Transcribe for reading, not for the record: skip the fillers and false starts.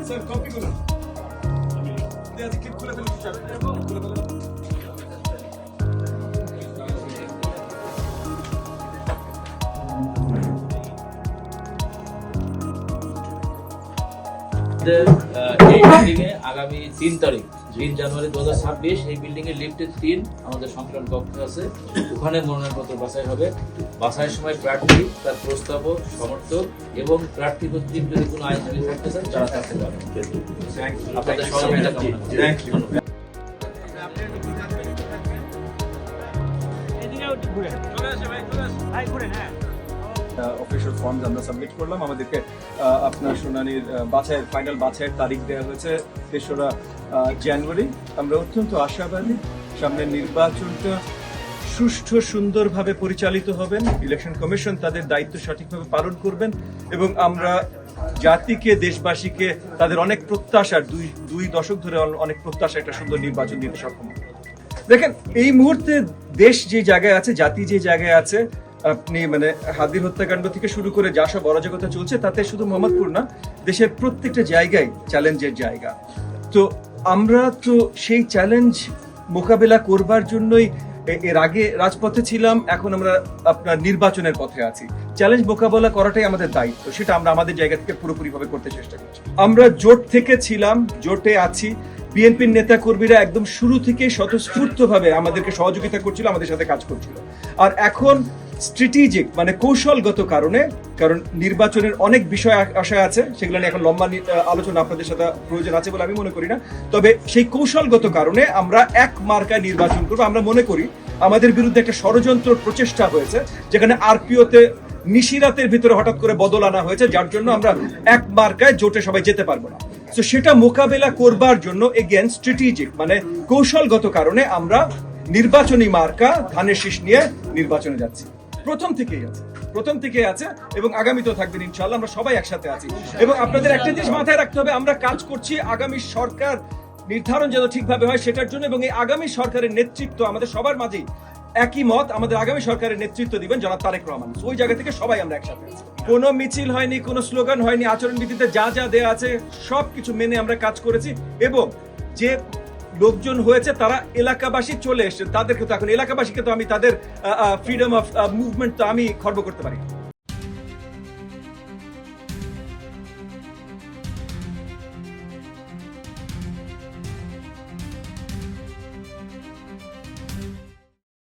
Sir copy করুন clip খুলে ফেলুন স্যার খুলে ফেলুন এই বিল্ডিং এ আগামী 3 তারিখ 3 জানুয়ারি 2026 এই বিল্ডিং এর লিফটের 3 আমাদের সংকলন কক্ষ আছে, ওখানে মনোনয়নপত্র বাছাই হবে। বাছাইয়ের সময় প্রার্থী, তার প্রস্তাবক, সমর্থক এবং প্রার্থী কর্তৃক যদি কোনো আইনজীবী থাকতে চান তারা থাকতে পারেন। আপনাদের সহযোগিতা কামনা করছি। ধন্যবাদ। অফিসিয়াল ফর্ম আমরা সাবমিট করলাম। আমাদেরকে আপনার শুনানির বাছাইয়ের ফাইনাল বাছাইয়ের তারিখ দেওয়া হয়েছে 3রা জানুয়ারি। আমরা অত্যন্ত আশাবাদী সামনের নির্বাচনটা সুষ্ঠু সুন্দরভাবে পরিচালিত হবেন, ইলেকশন কমিশন তাদের দায়িত্ব সঠিকভাবে পালন করবেন এবং আমরা জাতিকে, দেশবাসীকে তাদের অনেক প্রত্যাশার দুই দশক ধরে অনেক প্রত্যাশা একটা সুন্দর নির্বাচন দিতে সক্ষম। দেখেন, এই মুহূর্তে দেশ যে জায়গায় আছে, জাতি যে জায়গায় আছে, আপনি মানে হাদির হত্যাকাণ্ড থেকে শুরু করে যা সব অরাজকতা চলছে, তাতে শুধু মোহাম্মদপুর না, দেশের প্রত্যেকটা জায়গায় চ্যালেঞ্জের জায়গা। তো আমরা তো সেই চ্যালেঞ্জ মোকাবেলা করবার জন্যই এর আগে রাজপথে ছিলাম, এখন আমরা আপনার নির্বাচনের পথে আছি। চ্যালেঞ্জ মোকাবেলা করাটাই আমাদের দায়িত্ব, সেটা আমরা আমাদের জায়গা থেকে পুরোপুরিভাবে করতে চেষ্টা করছি। আমরা জোট থেকে ছিলাম, জোটে আছি। বিএনপির নেতা কর্মীরা একদম শুরু থেকে স্বতঃস্ফূর্তভাবে আমাদেরকে সহযোগিতা করছিল, আমাদের সাথে কাজ করছিল। আর এখন স্ট্র্যাটেজিক মানে কৌশলগত কারণে, কারণ নির্বাচনের অনেক বিষয় আশা আছে, সেগুলো নিয়ে এখন লম্বা আলোচনা আপনাদের সাথে প্রয়োজন আছে বলে আমি মনে করি না। তবে সেই কৌশলগত কারণে আমরা এক মার্কায় নির্বাচন করবো। আমরা মনে করি আমাদের বিরুদ্ধে একটা ষড়যন্ত্র প্রচেষ্টা হয়েছে, যেখানে আরপিওতে নিশিরাতের ভিতরে হঠাৎ করে বদল আনা হয়েছে, যার জন্য আমরা এক মার্কায় জোটে সবাই যেতে পারবো না। তো সেটা মোকাবেলা করবার জন্য এগেন স্ট্র্যাটেজিক মানে কৌশলগত কারণে আমরা নির্বাচনী মার্কা ধানের শীষ নিয়ে নির্বাচনে যাচ্ছি। প্রথম থেকেই আছে এবং আগামীতেও থাকবেন ইনশাআল্লাহ। আমরা সবাই একসাথে আছি এবং আপনাদের একটা জিনিস মাথায় রাখতে হবে, আমরা কাজ করছি আগামী সরকার নির্ধারণ যেন ঠিকভাবে হয় সেটার জন্য, এবং এই আগামী সরকারের নেতৃত্ব আমাদের সবার মাঝেই একই মত, আমাদের আগামী সরকারের নেতৃত্ব দিবেন জনাব তারেক রহমান। ওই জায়গা থেকে সবাই আমরা একসাথে আছি। কোনো মিছিল হয়নি, কোনো স্লোগান হয়নি, আচরণবিধিতে যা যা দেয়া আছে সবকিছু মেনে আমরা কাজ করেছি এবং যে লোকজন হয়েছে তারা এলাকাবাসী চলে এসেছে, তাদেরকে তো এখন এলাকাবাসীকে তো আমি তাদের ফ্রিডম অফ মুভমেন্ট তো আমি খর্ব করতে পারি।